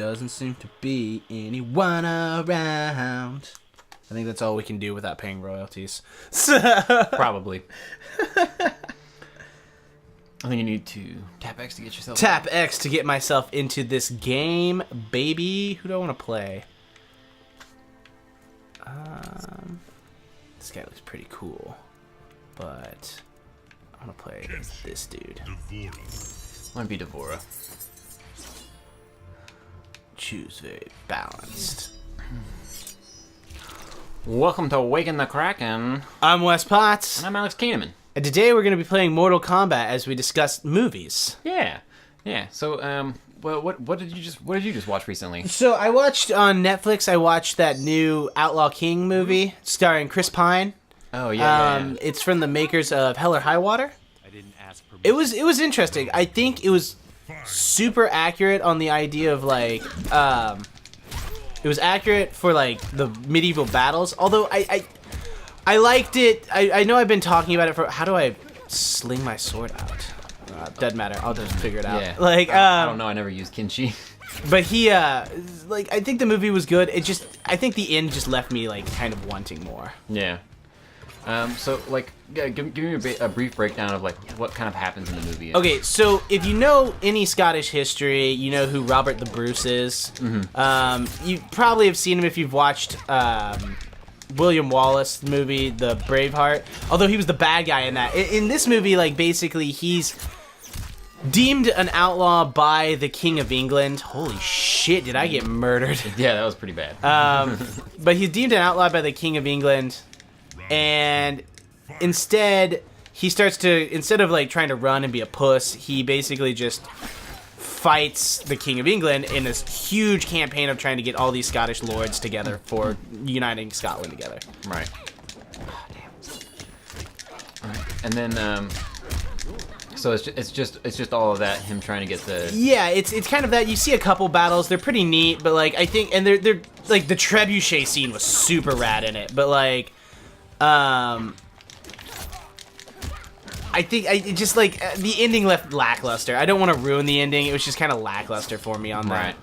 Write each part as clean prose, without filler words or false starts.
doesn't seem to be anyone around. I think that's all we can do without paying royalties. Probably. I think you need to tap X to get yourself... Tap X to get myself into this game, baby. Who do I want to play? This guy looks pretty cool. But I want to play this dude. Might be Devora. Choose very balanced. Welcome to Waking the Kraken. I'm Wes Potts. And I'm Alex Kahneman. And today we're going to be playing Mortal Kombat as we discuss movies. Yeah. So, well, what did you just watch recently? So I watched on Netflix. I watched that new Outlaw King movie starring Chris Pine. Oh yeah. It's from the makers of Hell or High Water. I didn't ask for. It was interesting. I think it was super accurate on the idea of like. It was accurate for like the medieval battles. Although I liked it. I know I've been talking about it for. How do I sling my sword out? Doesn't matter. I'll just figure it out. Yeah. Like I don't know. I never used Kinshi. But he like I think the movie was good. I think the end just left me like kind of wanting more. Yeah. So like, give me a brief breakdown of like what kind of happens in the movie. Okay, so if you know any Scottish history, you know who Robert the Bruce is. Mm-hmm. You probably have seen him if you've watched William Wallace movie, The Braveheart. Although he was the bad guy in that. In this movie, like basically he's deemed an outlaw by the King of England. Holy shit, did I get murdered? Yeah, that was pretty bad. But he's deemed an outlaw by the King of England. And instead, he starts to, instead of like trying to run and be a puss, he basically just fights the King of England in this huge campaign of trying to get all these Scottish lords together for uniting Scotland together. Right. Oh, damn. All right. And then, so it's just all of that, him trying to get the... Yeah, it's kind of that. You see a couple battles, they're pretty neat, but like, I think, and they're like, the trebuchet scene was super rad in it, but like, I think it just like the ending left lackluster. I don't want to ruin the ending. It was just kind of lackluster for me on that.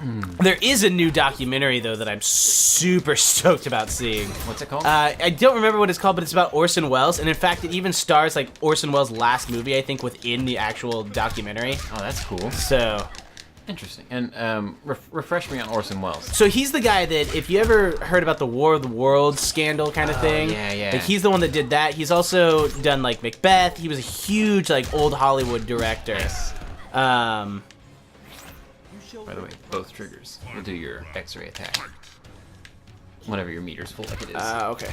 Right. There is a new documentary though that I'm super stoked about seeing. What's it called? I don't remember what it's called, but it's about Orson Welles, and in fact, it even stars like Orson Welles' last movie, I think, within the actual documentary. Oh, that's cool. So. Interesting. And refresh me on Orson Welles. So he's the guy that, if you ever heard about the War of the Worlds scandal kind of thing, yeah. like he's the one that did that. He's also done like Macbeth. He was a huge like old Hollywood director. Yes. By the way, both triggers will do your X-ray attack whenever your meter's full, like it is. Okay.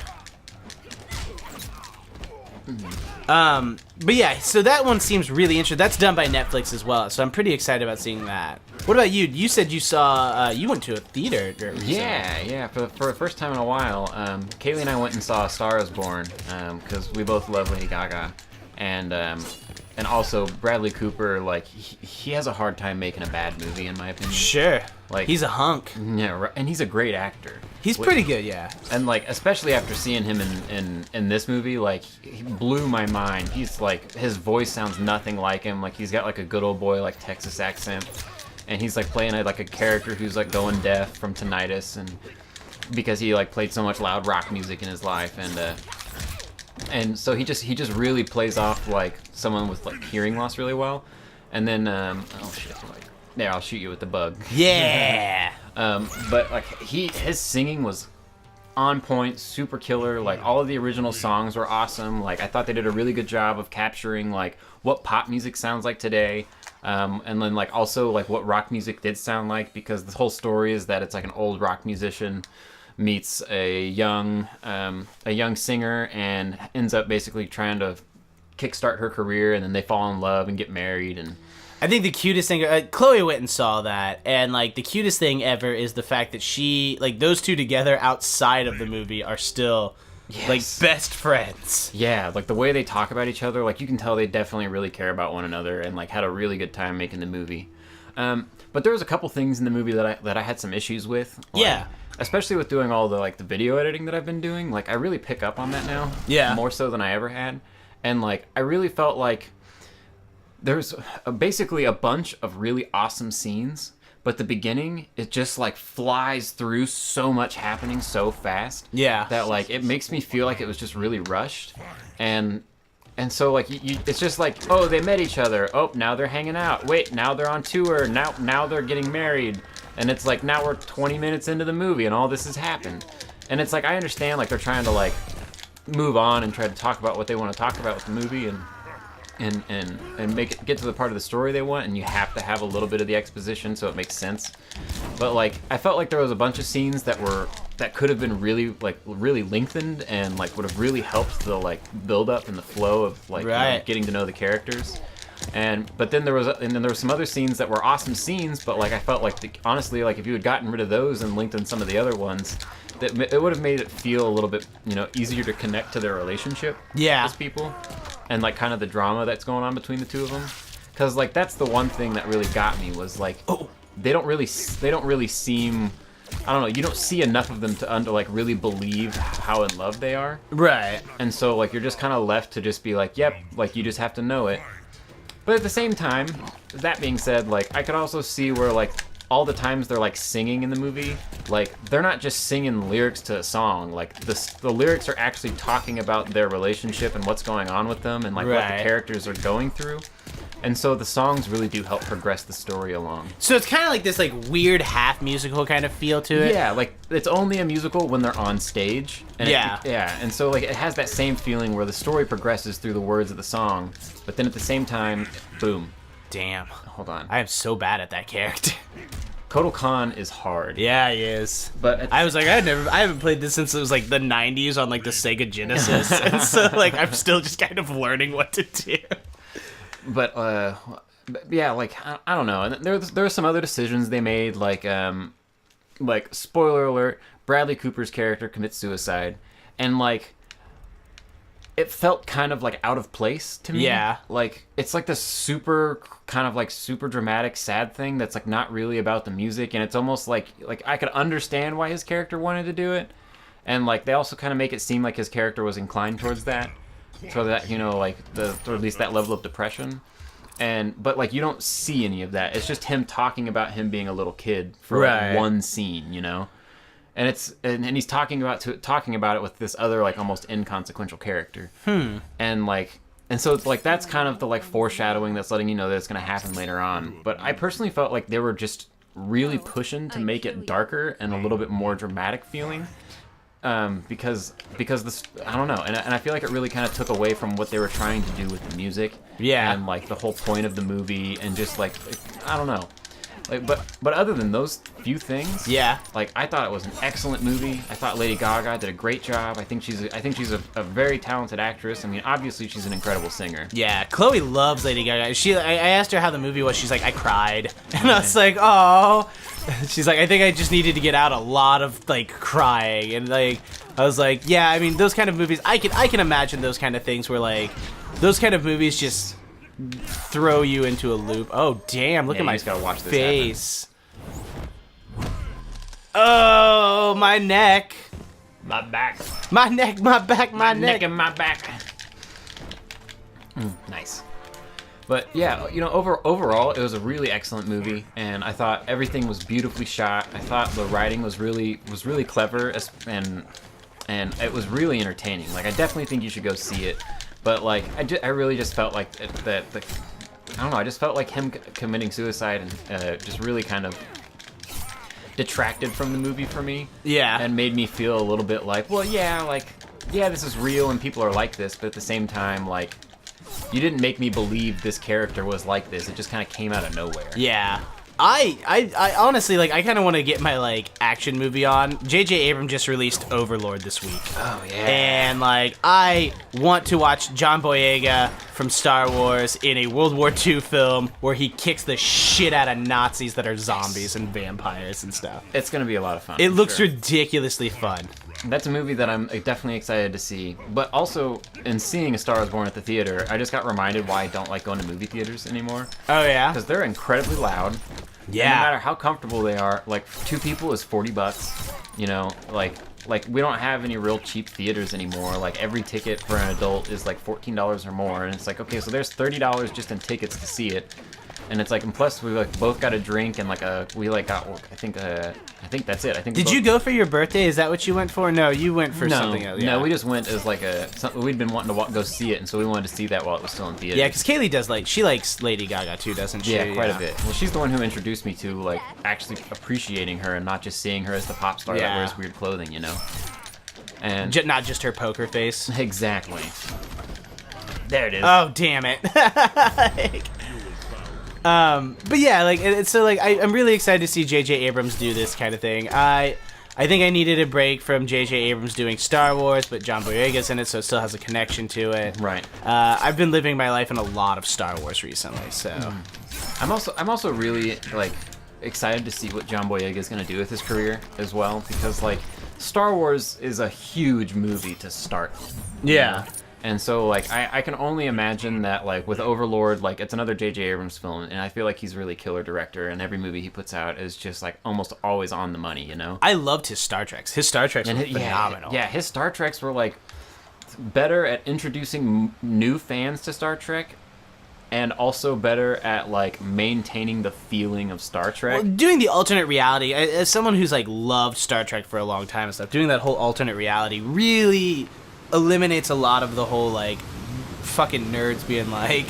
But yeah, so that one seems really interesting. That's done by Netflix as well, so I'm pretty excited about seeing that. What about you? You said you saw, you went to a theater. Yeah. For the first time in a while, Kaylee and I went and saw A Star Is Born, because we both love Lady Gaga, and also Bradley Cooper. Like he has a hard time making a bad movie, in my opinion. Sure. Like he's a hunk. Yeah, and he's a great actor. He's pretty good, yeah. And like, especially after seeing him in this movie, like he blew my mind. He's like, his voice sounds nothing like him. Like he's got like a good old boy like Texas accent, and he's like playing like a character who's like going deaf from tinnitus, and because he like played so much loud rock music in his life, and so he just really plays off like someone with like hearing loss really well. And then oh shit, there, I'll shoot you with the bug. Yeah. But like his singing was on point, super killer. Like all of the original songs were awesome. Like I thought they did a really good job of capturing like what pop music sounds like today, and then like also like what rock music did sound like, because the whole story is that it's like an old rock musician meets a young singer and ends up basically trying to kickstart her career, and then they fall in love and get married. And I think the cutest thing, Chloe went and saw that, and like the cutest thing ever is the fact that she, like those two together outside of the movie are still like best friends. Yeah, like the way they talk about each other, like you can tell they definitely really care about one another, and like had a really good time making the movie. But there was a couple things in the movie that I had some issues with. Like, yeah. Especially with doing all the like the video editing that I've been doing, like I really pick up on that now. Yeah. More so than I ever had. And like I really felt like there's basically a bunch of really awesome scenes, but the beginning, it just like flies through so much happening so fast. Yeah. That like it makes me feel like it was just really rushed, and so like it's just like, oh, they met each other. Oh, now they're hanging out. Wait, now they're on tour. Now they're getting married, and it's like now we're 20 minutes into the movie and all this has happened, and it's like I understand like they're trying to like move on and try to talk about what they want to talk about with the movie and make it get to the part of the story they want, and you have to have a little bit of the exposition so it makes sense. But like I felt like there was a bunch of scenes that could have been really lengthened and like would have really helped the like build up and the flow of like getting to know the characters. But then there were some other scenes that were awesome scenes, but like I felt like honestly, like if you had gotten rid of those and lengthened some of the other ones, that it would have made it feel a little bit, easier to connect to their relationship as people, and like kind of the drama that's going on between the two of them. Because like that's the one thing that really got me was like, they don't really seem, I don't know, you don't see enough of them to like really believe how in love they are. Right. And so like you're just kind of left to just be like, yep, like you just have to know it. But at the same time, that being said, like I could also see where like all the times they're like singing in the movie, like they're not just singing lyrics to a song. Like the lyrics are actually talking about their relationship and what's going on with them and like what the characters are going through. And so the songs really do help progress the story along. So it's kind of like this like weird half musical kind of feel to it. Yeah, like it's only a musical when they're on stage. And and so like it has that same feeling where the story progresses through the words of the song, but then at the same time, boom. Damn. Hold on. I am so bad at that character. Kotal Khan is hard. Yeah, he is. But I was like, I haven't played this since it was like the 90s on like the Sega Genesis. And so like I'm still just kind of learning what to do. But yeah, like I don't know. And there are some other decisions they made, like spoiler alert, Bradley Cooper's character commits suicide, and like it felt kind of like out of place to me. Yeah. Like it's like this super dramatic sad thing that's like not really about the music, and it's almost like I could understand why his character wanted to do it, and like they also kind of make it seem like his character was inclined towards that. So that, like or at least that level of depression. But like you don't see any of that. It's just him talking about him being a little kid for like one scene, And it's and he's talking about it with this other like almost inconsequential character. And so it's like that's kind of the like foreshadowing that's letting you know that it's going to happen later on. But I personally felt like they were just really pushing to make it darker and a little bit more dramatic feeling. Because this, I don't know, and I feel like it really kind of took away from what they were trying to do with the music, and like the whole point of the movie, and just like I don't know, like but other than those few things, like I thought it was an excellent movie. I thought Lady Gaga did a great job. I think she's a very talented actress. I mean, obviously she's an incredible singer. Yeah, Chloe loves Lady Gaga. I asked her how the movie was. She's like, I cried, and I was like, oh. She's like, I think I just needed to get out a lot of like crying, and like I was like, yeah, I mean those kind of movies, I can imagine those kind of things where like those kind of movies just throw you into a loop. Oh damn! Look at my gotta watch this face. Oh, my neck, my back, my neck, my back, my neck, and my back. Nice. But yeah, overall, it was a really excellent movie, and I thought everything was beautifully shot. I thought the writing was really clever, and it was really entertaining. Like, I definitely think you should go see it. But like, I really just felt like I don't know. I just felt like him committing suicide and just really kind of detracted from the movie for me. Yeah. And made me feel a little bit like, well, yeah, this is real and people are like this, but at the same time, like, you didn't make me believe this character was like this. It just kind of came out of nowhere. Yeah. I honestly, like, I kind of want to get my, like, action movie on. J.J. Abrams just released Overlord this week. Oh, yeah. And, like, I want to watch John Boyega from Star Wars in a World War II film where he kicks the shit out of Nazis that are zombies and vampires and stuff. It's going to be a lot of fun. It looks ridiculously fun. That's a movie that I'm definitely excited to see. But also, in seeing A Star Is Born at the theater, I just got reminded why I don't like going to movie theaters anymore. Oh, yeah? Because they're incredibly loud. Yeah. And no matter how comfortable they are, like, 2 people is $40. Like, like we don't have any real cheap theaters anymore. Like every ticket for an adult is like $14 or more, and it's like, okay, so there's $30 just in tickets to see it. And it's like, and plus we like both got a drink and like we like got, I think that's it. I think. Did you go for your birthday? Is that what you went for? No, you went for something else. Yeah. No, we just went as like we'd been wanting to go see it, and so we wanted to see that while it was still in theaters. Yeah, because Kaylee does she likes Lady Gaga too, doesn't she? Yeah, quite a bit. Well, she's the one who introduced me to like actually appreciating her and not just seeing her as the pop star that wears weird clothing, you know. And not just her poker face. Exactly. There it is. Oh, damn it. But yeah, like, so like I'm really excited to see J.J. Abrams do this kind of thing. I think I needed a break from J.J. Abrams doing Star Wars, but John Boyega's in it, so it still has a connection to it. Right. I've been living my life in a lot of Star Wars recently, so. I'm also really like excited to see what John Boyega is going to do with his career as well, because like Star Wars is a huge movie to start. Yeah. You know? And so, like, I can only imagine that, like, with Overlord, like, it's another J.J. Abrams film, and I feel like he's a really killer director, and every movie he puts out is just, like, almost always on the money, you know? I loved his Star Treks. His Star Treks were phenomenal. Yeah, his Star Treks were, like, better at introducing new fans to Star Trek, and also better at, like, maintaining the feeling of Star Trek. Well, doing the alternate reality, as someone who's, like, loved Star Trek for a long time and stuff, doing that whole alternate reality really eliminates a lot of the whole, like, fucking nerds being like,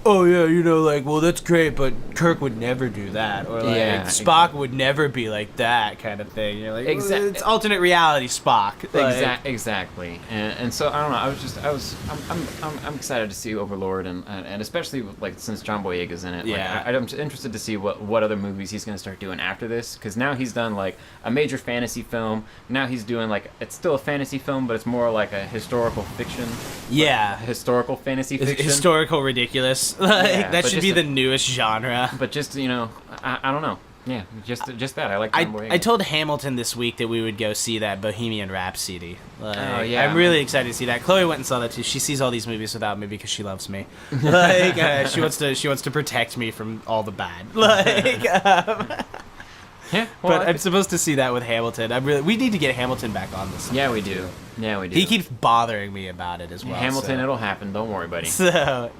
oh yeah, you know, like, well, that's great, but Kirk would never do that, or like Spock would never be like that kind of thing. You're like, it's alternate reality Spock. Like, exactly. And so I don't know. I'm excited to see Overlord, and especially like since John Boyega's in it. Yeah. Like, I'm interested to see what other movies he's gonna start doing after this, because now he's done like a major fantasy film. Now he's doing like, it's still a fantasy film, but it's more like a historical fiction. Yeah. Historical fantasy fiction. Historical ridiculous. Like, Yeah, that should be the newest genre. But just, you know, I don't know. Yeah, just that. I like John Boyega. I told Hamilton this week that we would go see that Bohemian Rhapsody. Like, oh, yeah. I'm really excited to see that. Chloe went and saw that too. She sees all these movies without me because she loves me. Like, she wants to protect me from all the bad. Like, yeah, well, but I'm supposed to see that with Hamilton. We need to get Hamilton back on this. Yeah, we do. Yeah, we do. He keeps bothering me about it as well. Hamilton, it'll happen. Don't worry, buddy. So,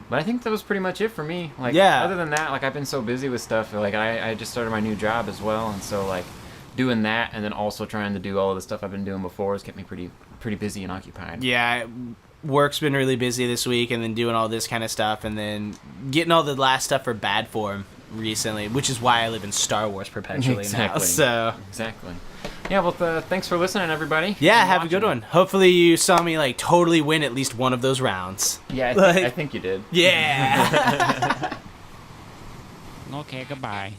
but I think that was pretty much it for me. Like, yeah. Other than that, like, I've been so busy with stuff. Like, I just started my new job as well, and so like doing that, and then also trying to do all of the stuff I've been doing before has kept me pretty busy and occupied. Yeah, work's been really busy this week, and then doing all this kind of stuff, and then getting all the last stuff for Bad Form recently, which is why I live in Star Wars perpetually now. So exactly. Yeah, well, thanks for listening, everybody. Yeah, have a good one. Hopefully you saw me, like, totally win at least one of those rounds. Yeah, I think you did. Yeah. Okay, goodbye.